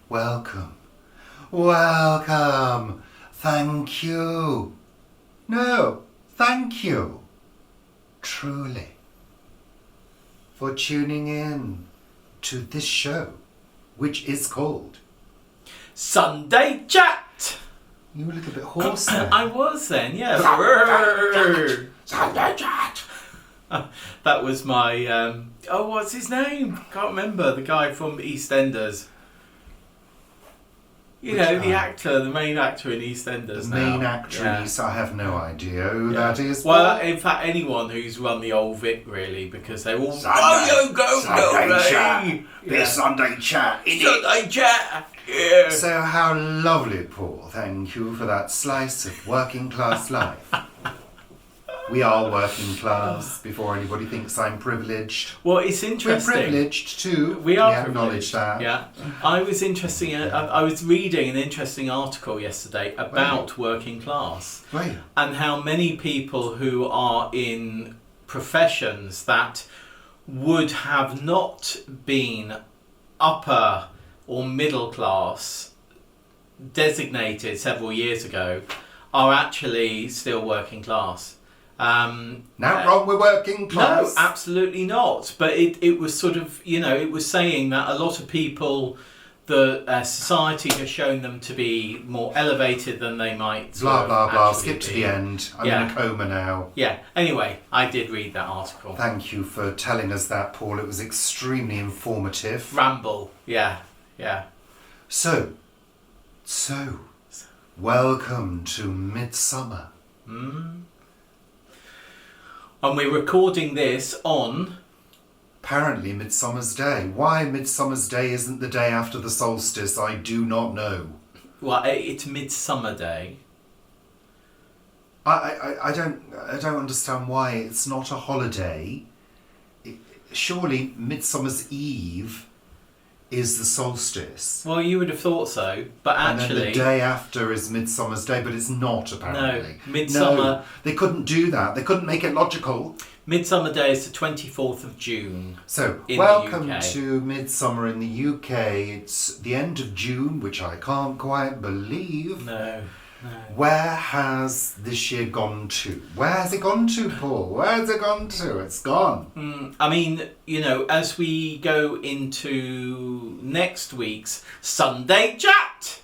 Welcome. Welcome. Thank you. No, thank you. Truly. For tuning in to this show, which is called Sunday Chat. You were a little bit hoarse there. I was then, yeah. Sunday Chat. That was my, what's his name? Can't remember. The guy from EastEnders. You know, the main actor in EastEnders. The main actress, I have no idea who that is. Well, in fact, anyone who's run the old Vic, really, because they're all Sunday Chat. This Sunday Chat. Sunday Chat. Yeah. So how lovely, Paul. Thank you for that slice of working class life. We are working class, before anybody thinks I'm privileged. Well, it's interesting. We're privileged too. We are acknowledge that. Yeah. I was reading an interesting article yesterday about working class. Right. And how many people who are in professions that would have not been upper or middle class designated several years ago are actually still working class. Not wrong with working class. No, absolutely not. But it was sort of, it was saying that a lot of people, the society has shown them to be more elevated than they might. Blah, blah, blah. Skip to the end. I'm in a coma now. Yeah. Anyway, I did read that article. Thank you for telling us that, Paul. It was extremely informative. Ramble. Yeah. Yeah. So, welcome to Midsummer. And we're recording this on... Apparently Midsummer's Day. Why Midsummer's Day isn't the day after the solstice, I do not know. Well, it's Midsummer Day. I don't understand why it's not a holiday. Surely Midsummer's Eve is the solstice. Well, you would have thought so, but actually... And then the day after is Midsummer's Day, but it's not, apparently. No, Midsummer... No, they couldn't do that. They couldn't make it logical. Midsummer Day is the 24th of June. So, in welcome the UK. to Midsummer in the UK. It's the end of June, which I can't quite believe. No. Where has this year gone to? Where has it gone to, Paul? Where has it gone to? It's gone. I mean, as we go into next week's Sunday Chat,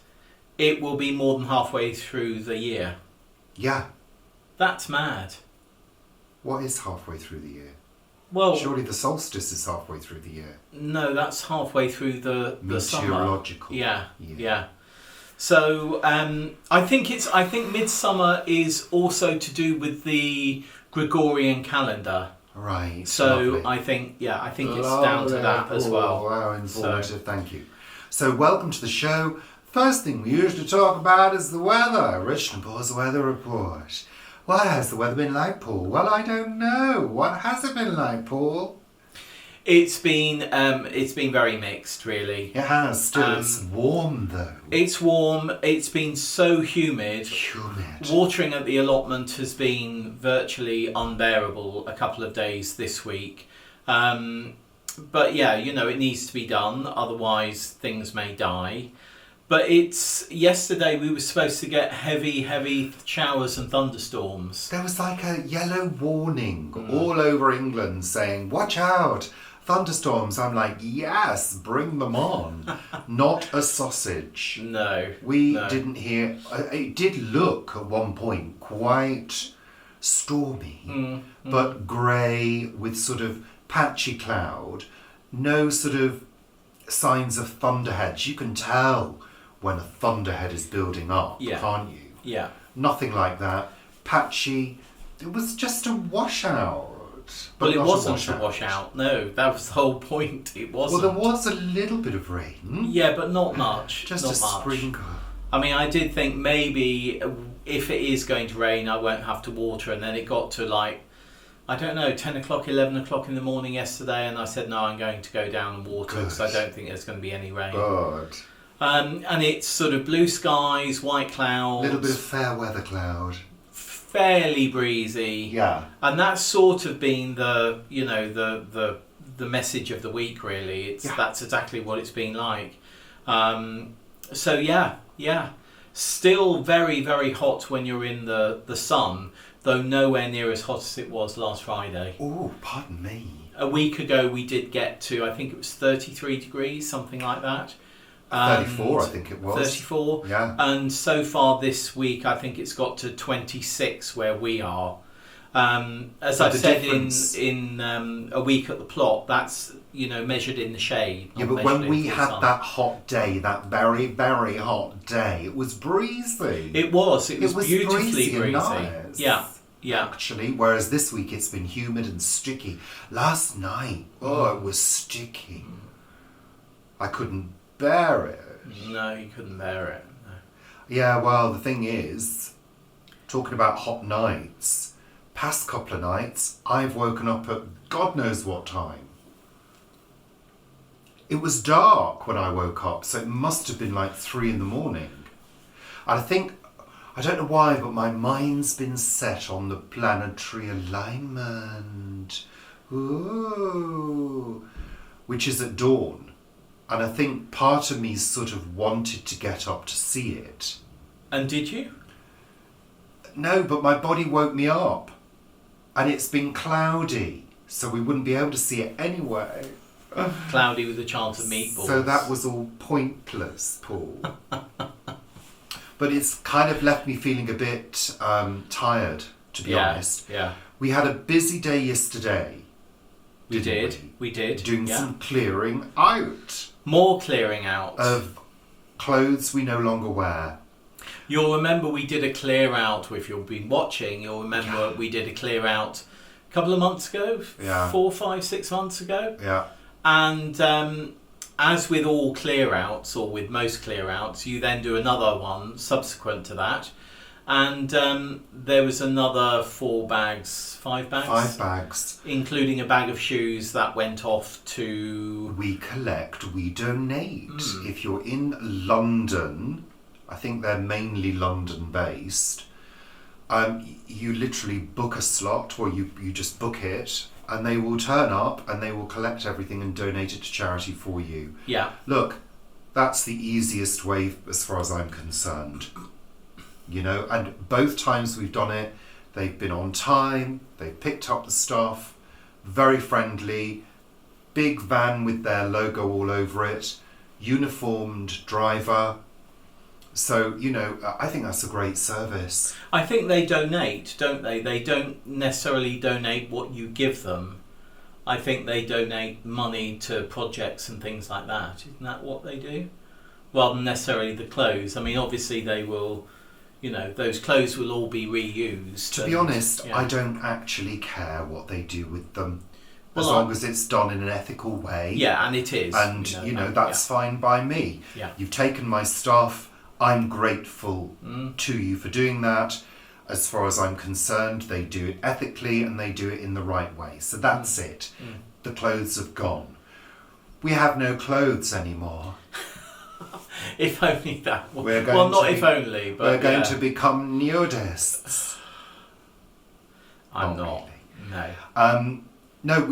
it will be more than halfway through the year. Yeah. That's mad. What is halfway through the year? Well, surely the solstice is halfway through the year. No, that's halfway through the summer. Meteorological. Yeah. So I think Midsummer is also to do with the Gregorian calendar. Right. So lovely. I think it's down to that as well. Wow, informative. Thank you. So welcome to the show. First thing we usually talk about is the weather. Rich and Paul's weather report. What has the weather been like, Paul? Well, I don't know. What has it been like, Paul? It's been very mixed, really. It has. Still, it's warm though. It's warm. It's been so humid. Watering at the allotment has been virtually unbearable a couple of days this week. But yeah, it needs to be done. Otherwise, things may die. But yesterday we were supposed to get heavy showers and thunderstorms. There was like a yellow warning all over England saying, watch out, thunderstorms. I'm like, yes, bring them on. Not a sausage. No. We didn't hear, it did look at one point quite stormy, but grey with sort of patchy cloud. No sort of signs of thunderheads. You can tell when a thunderhead is building up, can't you? Yeah. Nothing like that. Patchy. It was just a washout. But well, it wasn't a washout. No, that was the whole point. It wasn't. Well, there was a little bit of rain. Yeah, but not much. Just a sprinkle. I mean, I did think maybe if it is going to rain, I won't have to water. And then it got to 10 o'clock, 11 o'clock in the morning yesterday. And I said, no, I'm going to go down and water because I don't think there's going to be any rain. Good. And it's sort of blue skies, white clouds. A little bit of fair weather cloud. Fairly breezy. Yeah. And that's sort of been the message of the week, really. That's exactly what it's been like. So yeah. Still very, very hot when you're in the sun, though nowhere near as hot as it was last Friday. Oh, pardon me. A week ago we did get to, I think it was 33 degrees, something like that. 34, I think it was. 34. Yeah. And so far this week, I think it's got to 26 where we are. As I've said in a week at the plot, that's measured in the shade. Yeah, but when we had that hot day, that very, very hot day, it was breezy. It was beautifully breezy. And nice, Yeah. Actually, whereas this week it's been humid and sticky. Last night, it was sticky. I couldn't bear it. No, you couldn't bear it. No. Yeah, well, the thing is, talking about hot nights, past couple of nights, I've woken up at God knows what time. It was dark when I woke up, so it must have been like 3 in the morning. I think, I don't know why, but my mind's been set on the planetary alignment. Ooh. Which is at dawn. And I think part of me sort of wanted to get up to see it. And did you? No, but my body woke me up. And it's been cloudy, so we wouldn't be able to see it anyway. Cloudy with a chance of meatballs. So that was all pointless, Paul. But it's kind of left me feeling a bit tired, to be honest. Yeah. We had a busy day yesterday. We did. Doing some clearing out. More clearing out. Of clothes we no longer wear. You'll remember we did a clear out, if you've been watching, you'll remember we did a clear out a couple of months ago, 4, 5, 6 months ago. Yeah. And as with all clear outs, or with most clear outs, you then do another one subsequent to that. And there was another 5 bags. 5 bags, including a bag of shoes that went off to... We collect, we donate. If you're in London, I think they're mainly London based, you literally book a slot, or you just book it, and they will turn up and they will collect everything and donate it to charity for you. Yeah. Look, that's the easiest way as far as I'm concerned. And both times we've done it, they've been on time, they've picked up the stuff, very friendly, big van with their logo all over it, uniformed driver. So, I think that's a great service. I think they donate, don't they? They don't necessarily donate what you give them. I think they donate money to projects and things like that. Isn't that what they do? Rather than necessarily the clothes. I mean, obviously they will... those clothes will all be reused. To be honest, I don't actually care what they do with them. As long as it's done in an ethical way. Yeah, and it is. And, that's fine by me. Yeah. You've taken my stuff. I'm grateful to you for doing that. As far as I'm concerned, they do it ethically and they do it in the right way. So that's it. The clothes have gone. We have no clothes anymore. If only that. We're going to become nudists. I'm not. Really. No. No,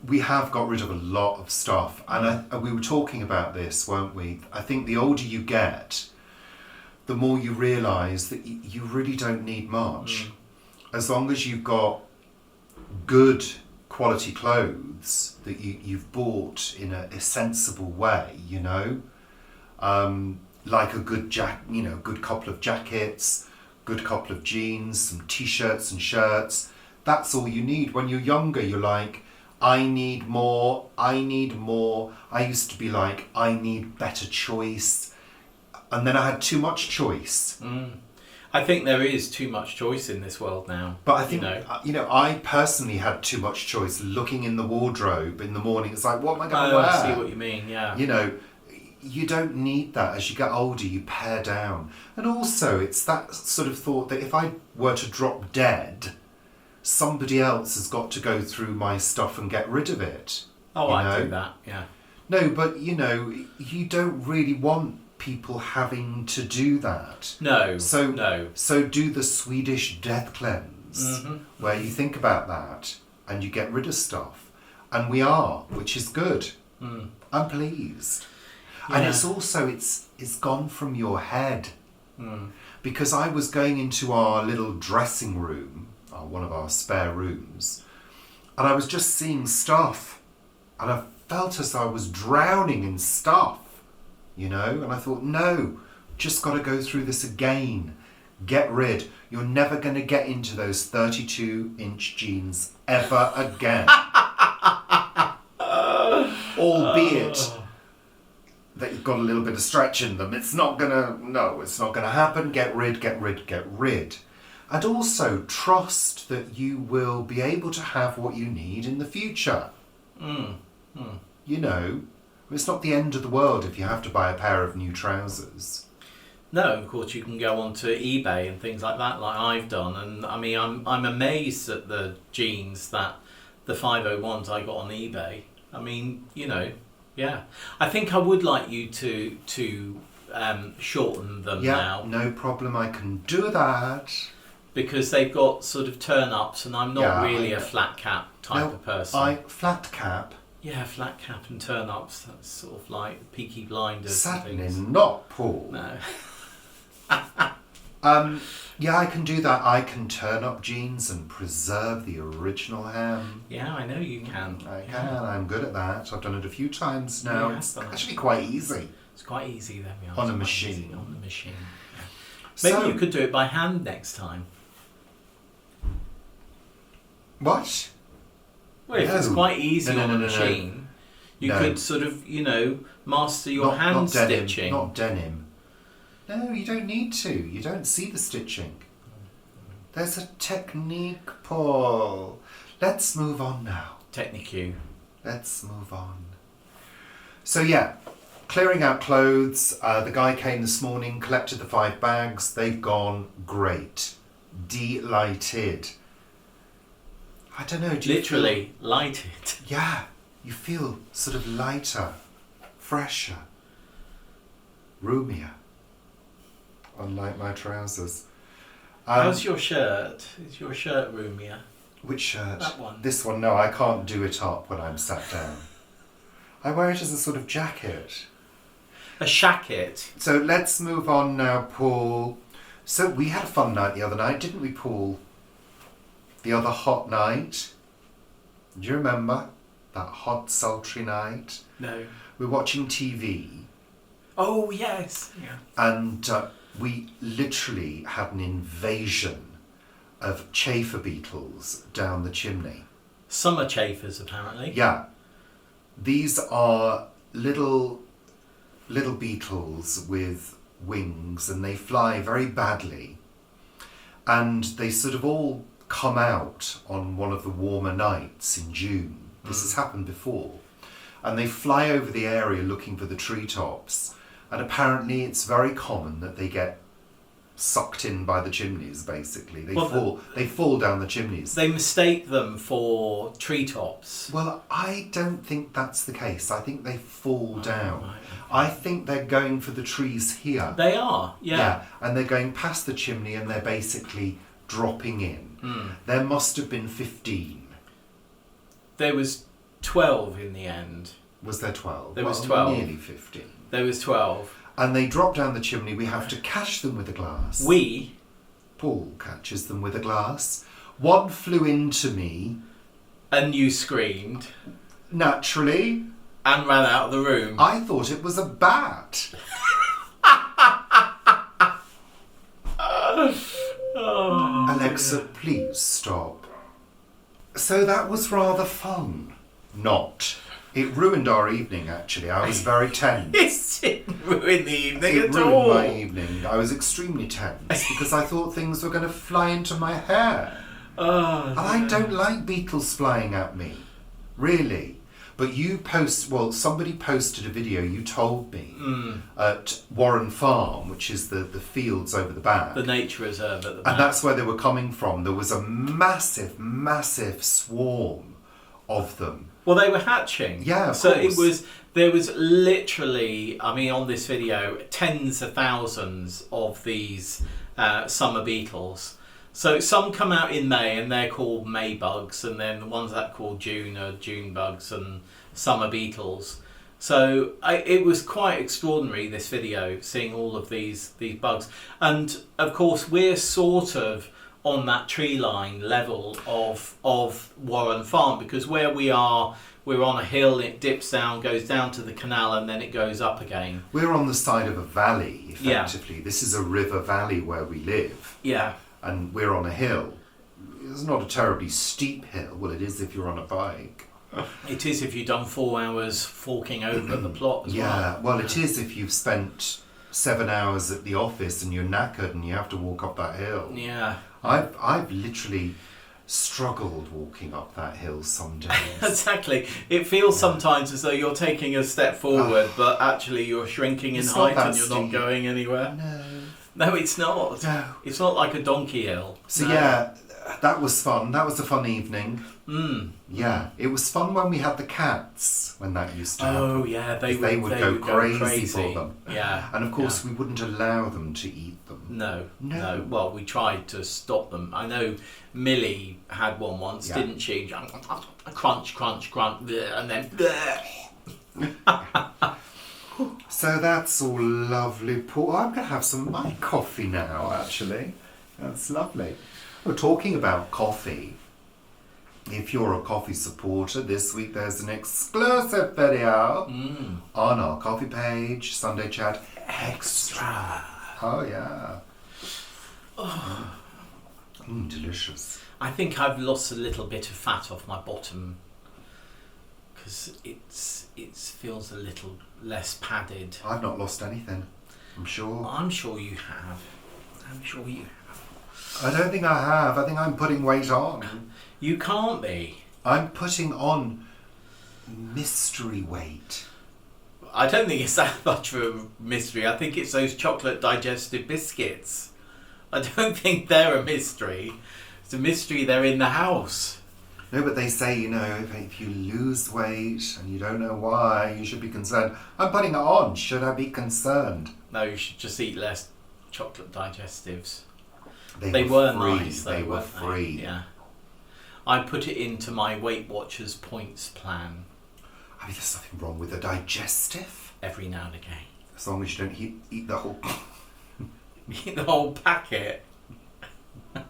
we have got rid of a lot of stuff, and we were talking about this, weren't we? I think the older you get, the more you realise that you really don't need much. As long as you've got good quality clothes that you've bought in a sensible way, like a good good couple of jackets, good couple of jeans, some t-shirts and shirts. That's all you need. When you're younger, you're like, I need more. I used to be like, I need better choice. And then I had too much choice. I think there is too much choice in this world now. But I think, I personally had too much choice looking in the wardrobe in the morning. It's like, what am I going to wear? I see what you mean, yeah. You don't need that. As you get older, you pare down. And also, it's that sort of thought that if I were to drop dead, somebody else has got to go through my stuff and get rid of it. Oh, I do that, yeah. No, but, you don't really want people having to do that. No. So do the Swedish death cleanse, where you think about that and you get rid of stuff. And we are, which is good. I'm pleased. And it's also, it's gone from your head. Because I was going into our little dressing room, one of our spare rooms, and I was just seeing stuff, and I felt as though I was drowning in stuff, and I thought, no, just got to go through this again. Get rid. You're never going to get into those 32-inch jeans ever again. Albeit that you've got a little bit of stretch in them. It's not going to happen. Get rid, get rid, get rid. And also trust that you will be able to have what you need in the future. It's not the end of the world if you have to buy a pair of new trousers. No, of course you can go onto eBay and things like that, like I've done, and I mean I'm amazed at the jeans that the 501s I got on eBay. I mean, yeah. I think I would like you to shorten them now. Yeah, no problem. I can do that. Because they've got sort of turn-ups, and I'm not really a flat cap type of person. Flat cap. Yeah, flat cap and turn-ups. That's sort of like Peaky Blinders. Certainly and things. not, Paul. No. Yeah, I can do that. I can turn up jeans and preserve the original hem. Yeah, I know you can. I can. I'm good at that. I've done it a few times now. It's actually quite easy. It's quite easy, there we are. On a machine. On the machine. Yeah. Maybe you could do it by hand next time. What? Well, if it's quite easy on a machine, you could sort of, master your hand stitching. Not denim. No, you don't need to. You don't see the stitching. There's a technique, Paul. Let's move on now. Technique. Let's move on. So yeah, clearing out clothes. The guy came this morning, collected the 5 bags. They've gone great. Delighted. I don't know. Do you Literally lighted. Yeah, you feel sort of lighter, fresher, roomier. Unlike my trousers. How's your shirt? Is your shirt roomier? Which shirt? That one. This one? No, I can't do it up when I'm sat down. I wear it as a sort of jacket. A shacket. So let's move on now, Paul. So we had a fun night the other night, didn't we, Paul? The other hot night. Do you remember? That hot, sultry night? No. We're watching TV. Oh, yes. Yeah. And we literally had an invasion of chaffer beetles down the chimney. Summer chafers, apparently. Yeah. These are little beetles with wings, and they fly very badly. And they sort of all come out on one of the warmer nights in June. This has happened before. And they fly over the area looking for the treetops. And apparently it's very common that they get sucked in by the chimneys, basically. They fall down the chimneys. They mistake them for treetops. Well, I don't think that's the case. I think they fall down. Right, okay. I think they're going for the trees here. They are, yeah. And they're going past the chimney and they're basically dropping in. There must have been 15. There was 12 in the end. Was there 12? There was 12. Nearly 15. There was 12. And they drop down the chimney. We have to catch them with a glass. Paul catches them with a glass. One flew into me. And you screamed. Naturally. And ran out of the room. I thought it was a bat. Alexa, please stop. So that was rather fun. Not. It ruined our evening, actually. I was very tense. It didn't ruin the evening It at ruined all. my evening. I was extremely tense because I thought things were going to fly into my hair. And I don't like beetles flying at me. Really. But somebody posted a video, you told me, at Warren Farm, which is the fields over the back. The nature reserve at the back. And that's where they were coming from. There was a massive, massive swarm of them. Well, they were hatching. Yeah, of so course. There was literally, on this video, tens of thousands of these summer beetles. So some come out in May and they're called May bugs, and then the ones that are called June are June bugs and summer beetles. So it was quite extraordinary, this video, seeing all of these bugs. And of course, we're sort of on that tree line level of Warren Farm, because where we are, we're on a hill, it dips down, goes down to the canal, and then it goes up again. We're on the side of a valley, effectively. Yeah. This is a river valley where we live. Yeah. And we're on a hill. It's not a terribly steep hill. Well, it is if you're on a bike. It is if you've done 4 hours forking over the plot as well. Yeah, well, it is if you've spent 7 hours at the office and you're knackered and you have to walk up that hill. Yeah. I've literally struggled walking up that hill some days. Exactly. It feels sometimes as though you're taking a step forward, but actually you're shrinking in height and you're not going anywhere. No, it's not. No. It's not like a donkey hill. So yeah, that was fun. That was a fun evening. Yeah, it was fun when we had the cats, when that used to happen. Oh yeah, they would go crazy for them. Yeah. And of course we wouldn't allow them to eat them. No. Well, we tried to stop them. I know Millie had one once, didn't she? Crunch, crunch, crunch, and then... So that's all lovely, Paul. I'm going to have some of my coffee now, actually. That's lovely. We're talking about coffee. If you're a coffee supporter, this week there's an exclusive video on our coffee page, Sunday Chat Extra. Oh, yeah. Delicious. I think I've lost a little bit of fat off my bottom because it feels a little less padded. I've not lost anything, I'm sure. I'm sure you have. I don't think I have. I think I'm putting weight on. You can't be. I'm putting on mystery weight. I don't think it's that much of a mystery. I think it's those chocolate digestive biscuits. I don't think they're a mystery. It's a mystery they're in the house. No, but they say, if you lose weight and you don't know why, you should be concerned. I'm putting it on. Should I be concerned? No, you should just eat less chocolate digestives. They were free. Nice. They were free. Yeah. I put it into my Weight Watchers points plan. I mean, there's nothing wrong with a digestive. Every now and again. As long as you don't eat the whole... Eat the whole packet. I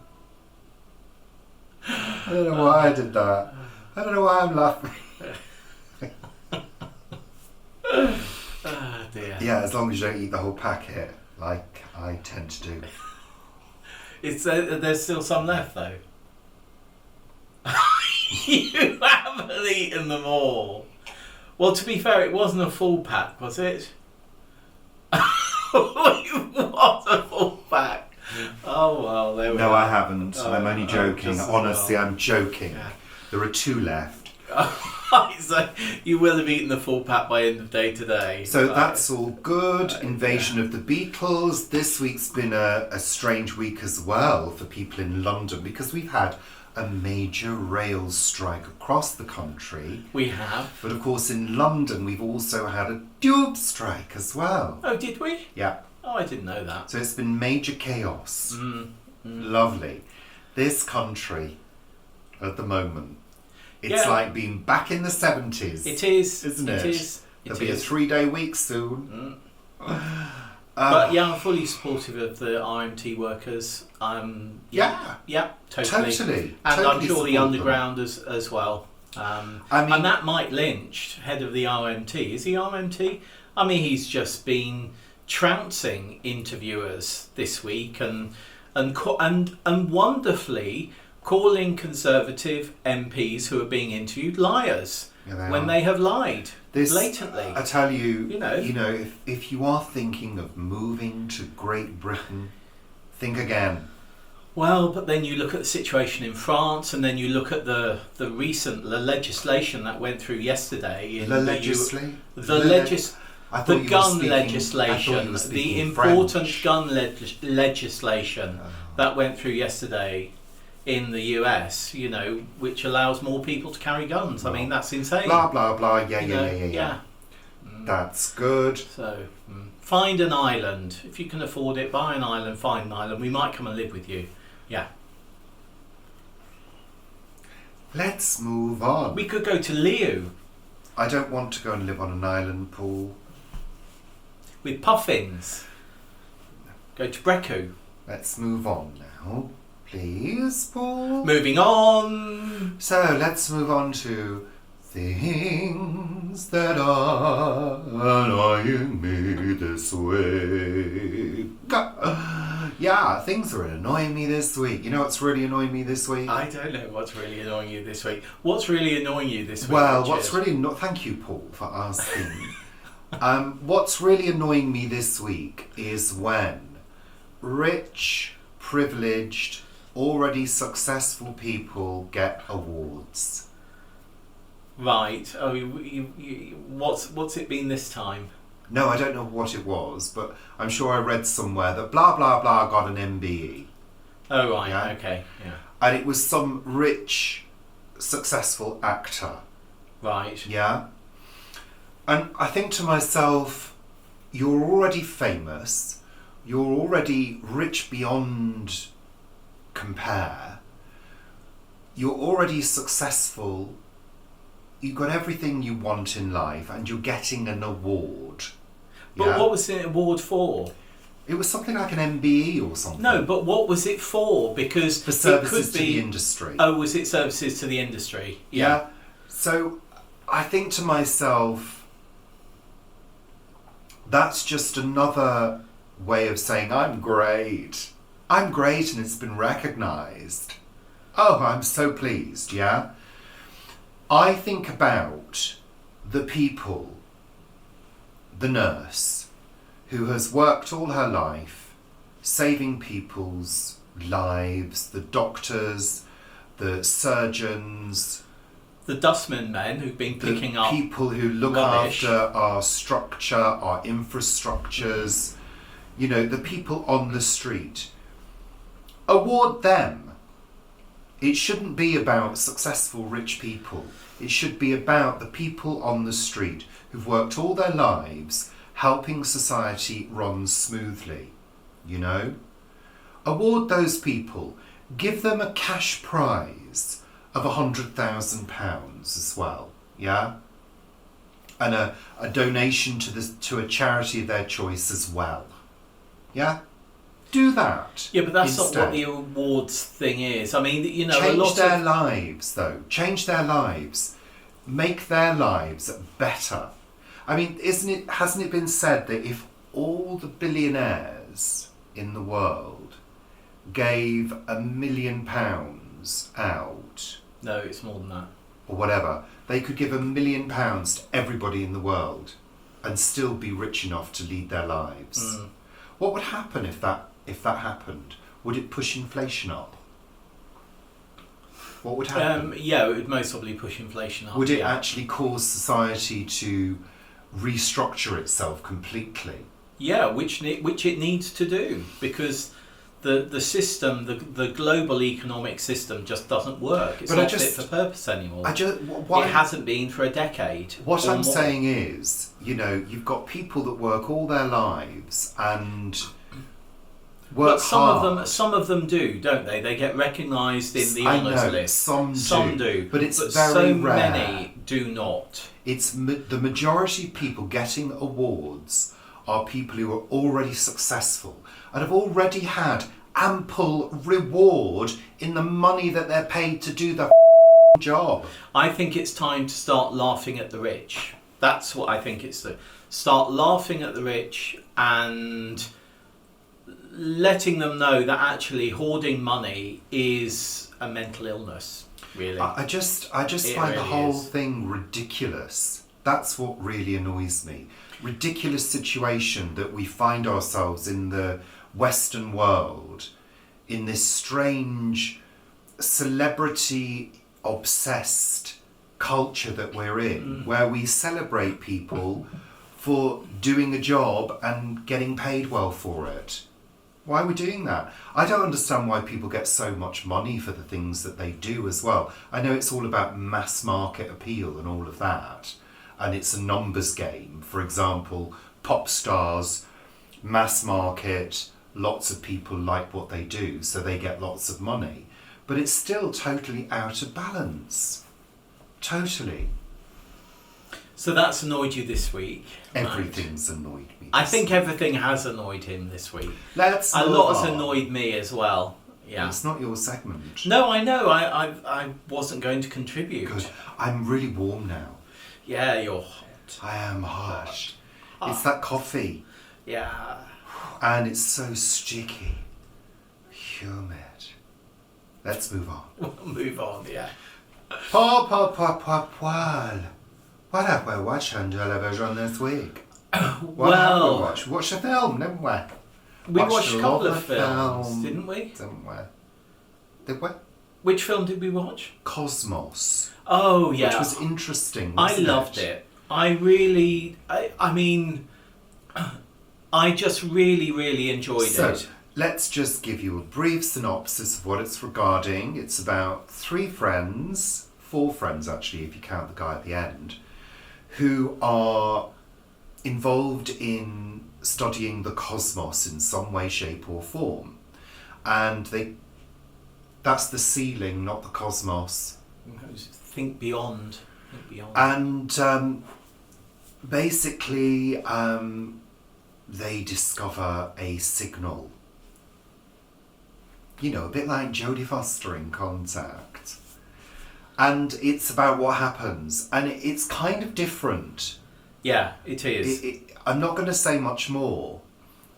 don't know why I did that. I don't know why I'm laughing. Oh dear. Yeah, as long as you don't eat the whole packet, like I tend to do. There's still some left though. You haven't eaten them all. Well, to be fair, it wasn't a full pack, was it? It was a full pack. Oh well, there we go. No, I haven't. I'm only joking. Honestly, I'm joking. Yeah. There are 2 left. So you will have eaten the full pack by end of day today. So that's all good. Invasion of the Beetles. This week's been a strange week as well for people in London because we've had a major rail strike across the country. We have. But of course in London we've also had a tube strike as well. Oh, did we? Yeah. Oh, I didn't know that. So it's been major chaos. Lovely. This country at the moment, it's like being back in the 70s. It is. Isn't it? It is. There'll be a 3-day week soon. But yeah, I'm fully supportive of the RMT workers. Yeah, totally. And I'm sure the Underground as well. And that Mike Lynch, head of the RMT, is he RMT? I mean, he's just been trouncing interviewers this week and wonderfully calling Conservative MPs who are being interviewed liars when they have lied blatantly. I tell you, if you are thinking of moving to Great Britain, think again. Well, but then you look at the situation in France, and then you look at the recent legislation that went through yesterday. The gun legislation, the important gun legislation that went through yesterday in the US, which allows more people to carry guns. I mean, that's insane. Blah, blah, blah. Yeah. That's good. So, find an island. If you can afford it, buy an island, find an island. We might come and live with you. Yeah. Let's move on. We could go to Liu. I don't want to go and live on an island, Paul. With puffins. Go to Brecku. Let's move on now, please, Paul. Moving on. So let's move on to things that are annoying me this week. Yeah, things are annoying me this week. You know what's really annoying me this week? I don't know what's really annoying you this week. What's really annoying you this week? Well, Richard? what's really thank you, Paul, for asking. What's really annoying me this week is when rich, privileged, already successful people get awards. Right. Oh, what's it been this time? No, I don't know what it was, but I'm sure I read somewhere that blah blah blah got an MBE. Oh right. Yeah? Okay. Yeah. And it was some rich, successful actor. Right. Yeah. And I think to myself, you're already famous, you're already rich beyond compare, you're already successful, you've got everything you want in life, and you're getting an award. But yeah? what was the award for? It was something like an MBE or something. No, but what was it for? Because for services it could to be, the industry. Oh, was it services to the industry? Yeah. So I think to myself, that's just another way of saying I'm great. I'm great and it's been recognised. Oh, I'm so pleased, yeah? I think about the people, the nurse, who has worked all her life saving people's lives, the doctors, the surgeons, the dustman men who've been picking up people who look rubbish. after our structure, our infrastructures, you know, the people on the street. Award them. It shouldn't be about successful rich people. It should be about the people on the street who've worked all their lives helping society run smoothly, you know? Award those people. Give them a cash prize of £100,000 as well, yeah? And a donation to a charity of their choice as well, yeah? Do that. Yeah, but that's instead. not what the awards thing is. I mean, you know, Change a lot their of lives, though. Change their lives. Make their lives better. I mean, hasn't it been said that if all the billionaires in the world gave £1 million out, No, it's more than that. or whatever, they could give £1 million to everybody in the world and still be rich enough to lead their lives. What would happen if that happened? Would it push inflation up? What would happen? Yeah, it would most probably push inflation up. Would it actually cause society to restructure itself completely? Yeah, which it needs to do, because the system, the global economic system, just doesn't work. It's not fit for purpose anymore. It hasn't been for a decade. What or I'm more. saying is, you know, you've got people that work all their lives and work But some hard. some of them do, don't they? They get recognised in the honours list. Some do. But it's very so rare. many do not. It's the majority of people getting awards are people who are already successful and have already had ample reward in the money that they're paid to do the job. I think it's time to start laughing at the rich. That's what I think it's to start laughing at the rich and letting them know that actually hoarding money is a mental illness, really. I just find really the whole is. thing ridiculous. That's what really annoys me. Ridiculous situation that we find ourselves in the Western world, in this strange celebrity obsessed culture that we're in, where we celebrate people for doing a job and getting paid well for it. Why are we doing that? I don't understand why people get so much money for the things that they do as well. I know it's all about mass market appeal and all of that, and it's a numbers game. For example, pop stars, mass market, lots of people like what they do, so they get lots of money. But it's still totally out of balance. Totally. So that's annoyed you this week. Everything's annoyed me. I think everything has annoyed him this week. Let's A move lot has on. annoyed me as well. Yeah. It's not your segment. No, I know. I wasn't going to contribute. Good. I'm really warm now. Yeah, you're hot. I am hot. It's that coffee. Yeah. And it's so sticky. Humid. Let's move on. We'll move on, yeah. Paul. What have we watched on television this week? What have we watched? We watched a film, didn't we? We watched a couple of lovely films, film, didn't we? Didn't we? Did we? Which film did we watch? Cosmos. Oh, yeah. Which was interesting, I wasn't loved it. I really, I mean, I just really enjoyed it. Let's just give you a brief synopsis of what it's regarding. It's about 4 friends actually, if you count the guy at the end, who are involved in studying the cosmos in some way, shape or form. And that's the ceiling, not the cosmos. Think beyond. And basically they discover a signal. You know, a bit like Jodie Foster in Contact. And it's about what happens. And it's kind of different. Yeah, it is. I'm not going to say much more.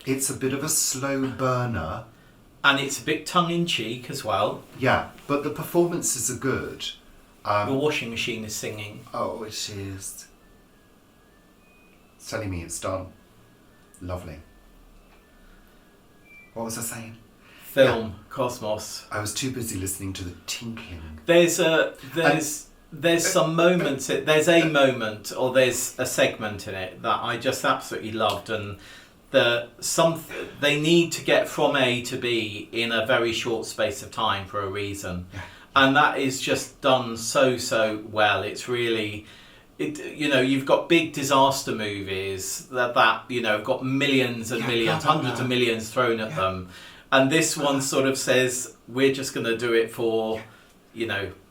It's a bit of a slow burner. And it's a bit tongue-in-cheek as well. Yeah, but the performances are good. The washing machine is singing. Oh, it is. It's telling me it's done. Lovely. What was I saying? Film, Cosmos. I was too busy listening to the tinkling. There's some moments. There's a moment or there's a segment in it that I just absolutely loved, and they need to get from A to B in a very short space of time for a reason, and that is just done so well. It's really. You've got big disaster movies that have got millions and millions, hundreds of millions thrown at them. And this one sort of says, we're just going to do it for,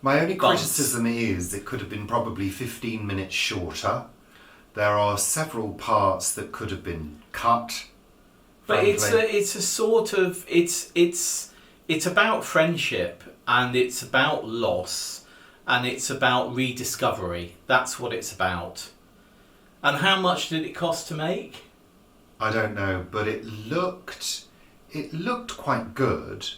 My only bumps. criticism is it could have been probably 15 minutes shorter. There are several parts that could have been cut. But frankly. it's a sort of, it's about friendship, and it's about loss, and it's about rediscovery. That's what it's about. And how much did it cost to make? I don't know, but it looked quite good,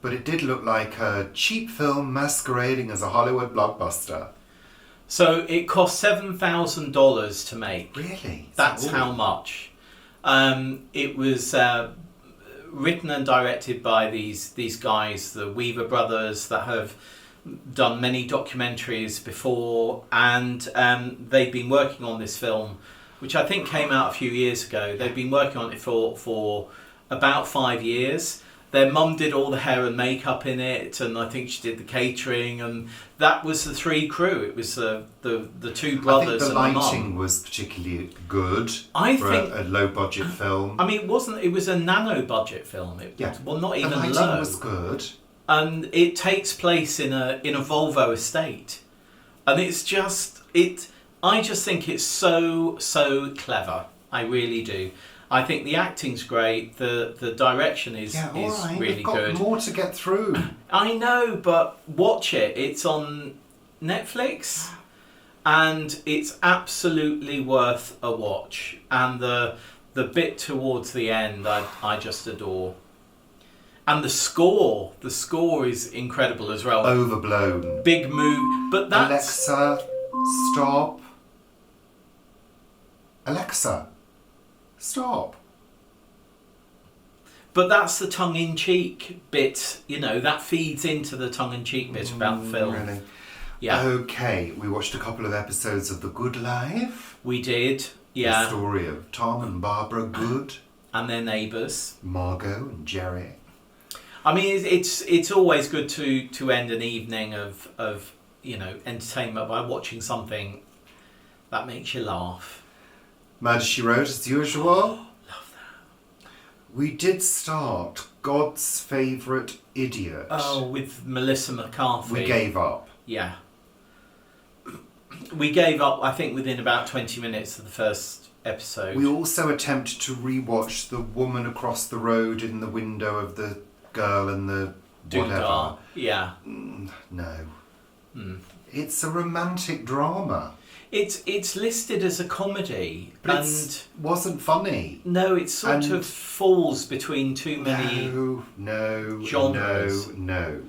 but it did look like a cheap film masquerading as a Hollywood blockbuster. So it cost $7,000 to make. Really? That's how much. It was written and directed by these guys, the Weaver brothers, that have done many documentaries before, and they've been working on this film, which I think came out a few years ago. They've been working on it for about 5 years. Their mum did all the hair and makeup in it, and I think she did the catering, and that was the 3 crew. It was the 2 brothers and the mum. I think the lighting was particularly good I for think a low budget film. I mean, it was a nano budget film. Well, not even low. The lighting was good. And it takes place in a Volvo estate. And it's just I just think it's so clever. I really do. I think the acting's great. The direction is really We've got good. more to get through. I know, but watch it. It's on Netflix, and it's absolutely worth a watch. And the bit towards the end, I just adore. And the score is incredible as well. Overblown. Big move, but that's Alexa, stop. Alexa, stop. But that's the tongue-in-cheek bit, that feeds into the tongue-in-cheek bit about the film. Really? Yeah. Okay, we watched a couple of episodes of The Good Life. We did, The yeah. story of Tom and Barbara Good. And their neighbours. Margot and Jerry. I mean, it's always good to end an evening of entertainment by watching something that makes you laugh. Murder, She Wrote, as usual. Love that. We did start God's Favourite Idiot. Oh, with Melissa McCarthy. We gave up. Yeah. We gave up, I think, within about 20 minutes of the first episode. We also attempted to rewatch The Woman Across the Road in the Window of the Girl and the whatever. Doodah. Yeah. No. It's a romantic drama. It's listed as a comedy, But it wasn't funny. No, it sort of falls between too many genres. No.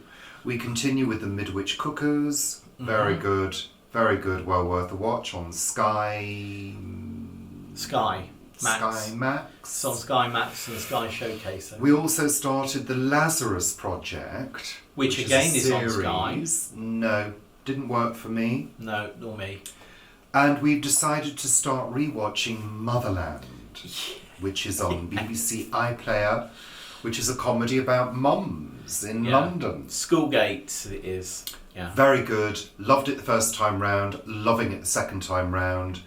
We continue with The Midwich Cuckoos. Very good. Very good. Well worth a watch on Sky Max. Sky Max. It's on Sky Max and Sky Showcase. We also started The Lazarus Project. Which again is on Sky. No, didn't work for me. No, nor me. And we've decided to start rewatching Motherland, which is on BBC iPlayer, which is a comedy about mums in London. Schoolgate it is. Yeah. Very good. Loved it the first time round. Loving it the second time round.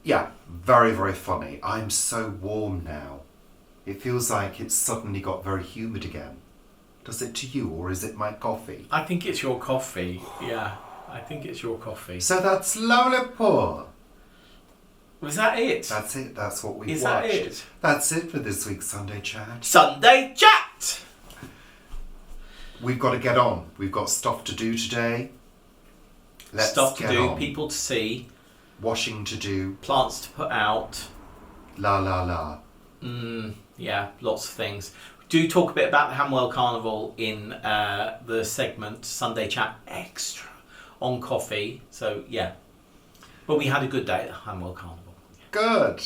Yeah, very, very funny. I'm so warm now. It feels like it's suddenly got very humid again. Does it to you, or is it my coffee? I think it's your coffee. Yeah, I think it's your coffee. So that's Lollipop. Was that it? That's it. That's what we watched. Is that it? That's it for this week's Sunday Chat. Sunday Chat! We've got to get on. We've got stuff to do today. Let's stuff to get do, on. people to see, washing to do. plants to put out. La la la. Yeah, lots of things. Do talk a bit about the Hamwell Carnival in the segment Sunday Chat Extra on coffee. So yeah, but we had a good day at the Hamwell Carnival. Good.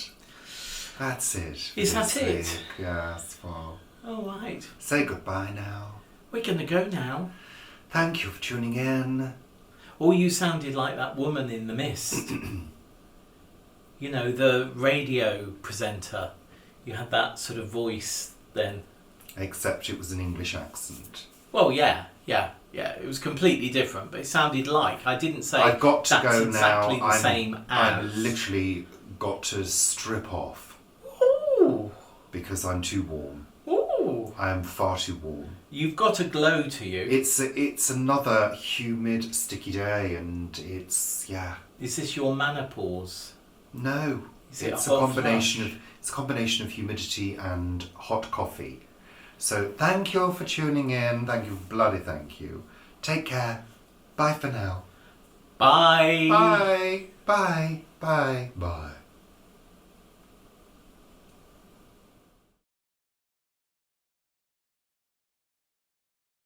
That's it. Is that this it? week. Yes. Well. All right. Say goodbye now. We're going to go now. Thank you for tuning in. Oh, you sounded like that woman in The Mist. You know, the radio presenter. You had that sort of voice then. Except it was an English accent. Well, yeah. It was completely different, but it sounded like. I didn't say I've got to that's go exactly now. the same as. I've literally got to strip off. Ooh. Because I'm too warm. Ooh. I am far too warm. You've got a glow to you. It's another humid, sticky day, and it's Is this your menopause? No, Is it it's a a hot combination flush? it's a combination of humidity and hot coffee. So thank you for tuning in. Thank you, bloody thank you. Take care. Bye for now. Bye. Bye. Bye. Bye. Bye.